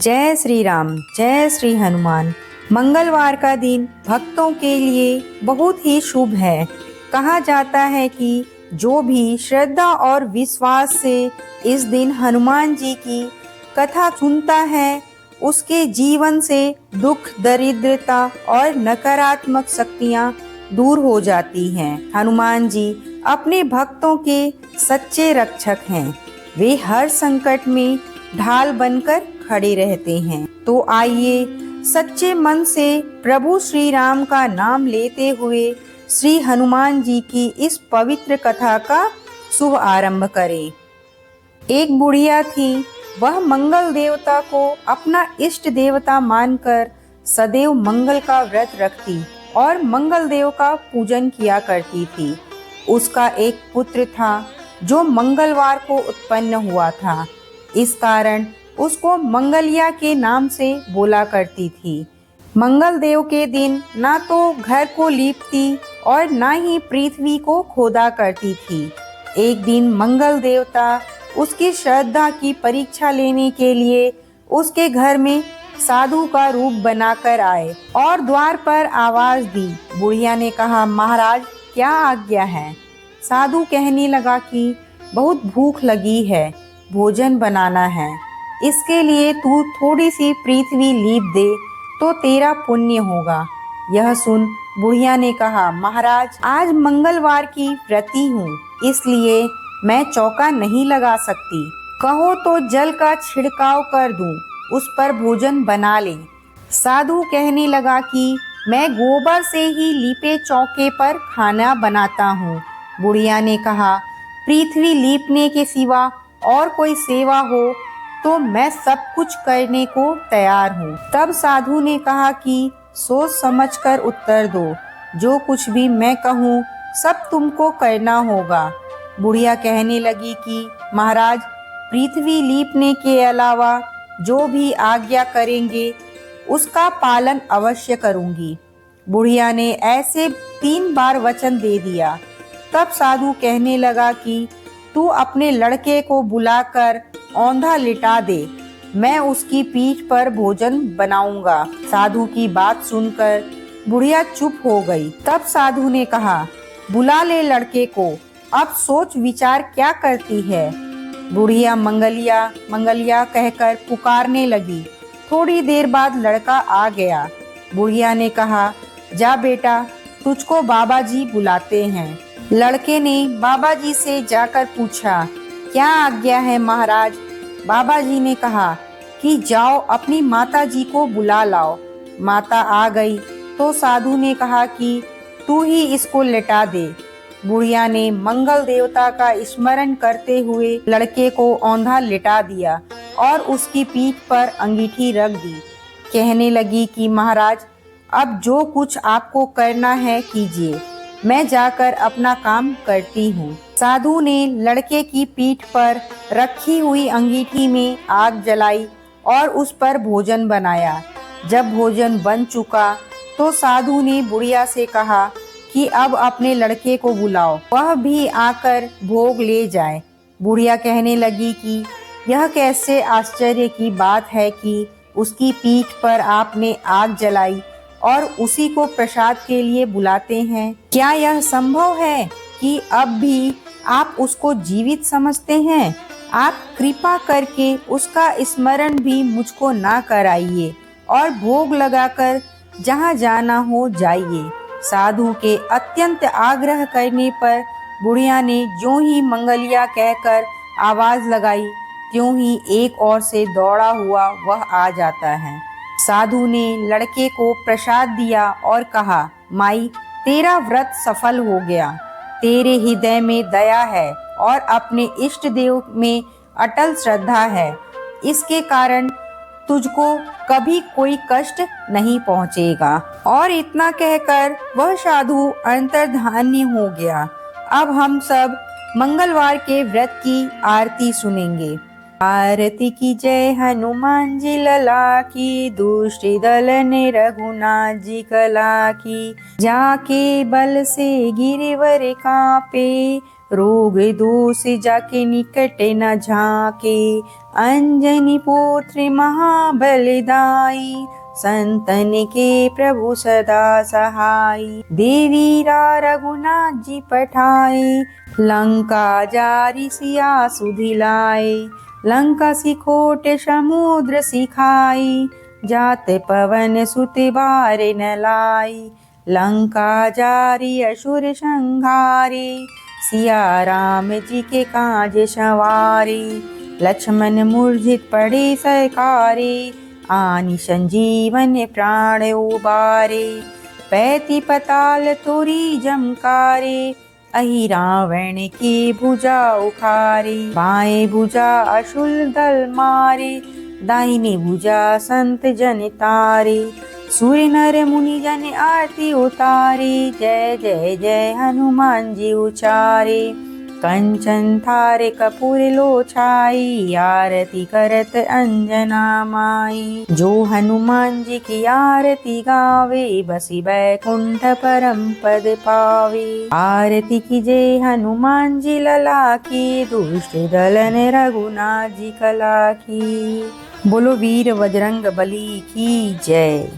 जय श्री राम, जय श्री हनुमान। मंगलवार का दिन भक्तों के लिए बहुत ही शुभ है। कहा जाता है कि जो भी श्रद्धा और विश्वास से इस दिन हनुमान जी की कथा सुनता है, उसके जीवन से दुख, दरिद्रता और नकारात्मक शक्तियां दूर हो जाती हैं। हनुमान जी अपने भक्तों के सच्चे रक्षक हैं। वे हर संकट में ढाल बनकर खड़े रहते हैं। तो आइए सच्चे मन से प्रभु श्री राम का नाम लेते हुए श्री हनुमान जी की इस पवित्र कथा का शुभ आरंभ करें। एक बुढ़िया थी। वह मंगल देवता को अपना इष्ट देवता मानकर सदैव मंगल का व्रत रखती और मंगल देव का पूजन किया करती थी। उसका एक पुत्र था जो मंगलवार को उत्पन्न हुआ था। इस कारण उसको मंगलिया के नाम से बोला करती थी। मंगल देव के दिन ना तो घर को लीपती और ना ही पृथ्वी को खोदा करती थी। एक दिन मंगल देवता उसकी श्रद्धा की परीक्षा लेने के लिए उसके घर में साधु का रूप बनाकर आए और द्वार पर आवाज दी। बुढ़िया ने कहा, महाराज क्या आज्ञा है? साधु कहने लगा कि बहुत भूख लगी है, भोजन बनाना है। इसके लिए तू थोड़ी सी पृथ्वी लीप दे तो तेरा पुण्य होगा। यह सुन बुढ़िया ने कहा, महाराज आज मंगलवार की व्रती हूँ, इसलिए मैं चौका नहीं लगा सकती। कहो तो जल का छिड़काव कर दूं, उस पर भोजन बना ले। साधु कहने लगा कि मैं गोबर से ही लीपे चौके पर खाना बनाता हूँ। बुढ़िया ने कहा, पृथ्वी लीपने के सिवा और कोई सेवा हो तो मैं सब कुछ करने को तैयार हूँ। तब साधु ने कहा कि सोच समझकर उत्तर दो, जो कुछ भी मैं कहूँ सब तुमको करना होगा। बुढ़िया कहने लगी कि महाराज पृथ्वी लीपने के अलावा जो भी आज्ञा करेंगे उसका पालन अवश्य करूंगी। बुढ़िया ने ऐसे 3 बार वचन दे दिया। तब साधु कहने लगा कि तू अपने लड़के को बुलाकर औंधा लिटा दे, मैं उसकी पीठ पर भोजन बनाऊंगा। साधु की बात सुनकर बुढ़िया चुप हो गई। तब साधु ने कहा, बुला ले लड़के को, अब सोच विचार क्या करती है। बुढ़िया मंगलिया मंगलिया कहकर पुकारने लगी। थोड़ी देर बाद लड़का आ गया। बुढ़िया ने कहा, जा बेटा, तुझको बाबा जी बुलाते हैं। लड़के ने बाबा जी से जाकर पूछा, क्या आज्ञा है महाराज? बाबा जी ने कहा कि जाओ अपनी माता जी को बुला लाओ। माता आ गई तो साधु ने कहा कि तू ही इसको लेटा दे। बुढ़िया ने मंगल देवता का स्मरण करते हुए लड़के को औंधा लिटा दिया और उसकी पीठ पर अंगीठी रख दी। कहने लगी कि महाराज अब जो कुछ आपको करना है कीजिए, मैं जाकर अपना काम करती हूँ। साधु ने लड़के की पीठ पर रखी हुई अंगीठी में आग जलाई और उस पर भोजन बनाया। जब भोजन बन चुका तो साधु ने बुढ़िया से कहा कि अब अपने लड़के को बुलाओ, वह भी आकर भोग ले जाए। बुढ़िया कहने लगी कि यह कैसे आश्चर्य की बात है कि उसकी पीठ पर आपने आग जलाई और उसी को प्रसाद के लिए बुलाते हैं। क्या यह संभव है कि अब भी आप उसको जीवित समझते हैं? आप कृपा करके उसका स्मरण भी मुझको ना कराइए और भोग लगाकर जहाँ जाना हो जाइए। साधु के अत्यंत आग्रह करने पर बुढ़िया ने ज्यों ही मंगलिया कहकर आवाज लगाई, त्यों ही एक ओर से दौड़ा हुआ वह आ जाता है। साधु ने लड़के को प्रसाद दिया और कहा, माई तेरा व्रत सफल हो गया। तेरे हृदय में दया है और अपने इष्ट देव में अटल श्रद्धा है। इसके कारण तुझको कभी कोई कष्ट नहीं पहुंचेगा। और इतना कहकर वह साधु अंतर्धानी हो गया। अब हम सब मंगलवार के व्रत की आरती सुनेंगे। आरती की जय हनुमान जी लला की, दुष्ट दल ने रघुनाथ जी कला की। जाके बल से गिरवर कापे, रोग दोष जाके निकट न झाके। अंजनी पुत्र महाबलदाई, संतन के प्रभु सदा सहाय। देवीरा रघुनाथ जी पठाए, लंका जारी सिया सुधिलाए। लंका सिकोट समुद्र सिखाई, जात पवन सुत बार न लाई। लंका जारी असुर संहारे, सिया राम जी के काज सवारे। लक्ष्मण मूर्छित पड़े सरकारे, आनि संजीवन प्राण उबारे। पैति पताल तुरी जमकारे, अहि रावण की भुजा उखारे। बाएं भुजा असुर दल मारे, दाहिनी भुजा संत जन तारे। सूर नर मुनि जन आरती उतारे, जय जय जय हनुमान जी उचारे। कंचन थारे कपूर लो छाई, आरती करत अंजना माई। जो हनुमान जी की आरती गावे, बसी बैकुंठ परम पद पावे। आरती की जय हनुमान जी लला की, दुष्ट दलन रघुनाथ जी कला की। बोलो वीर बजरंग बली की जय।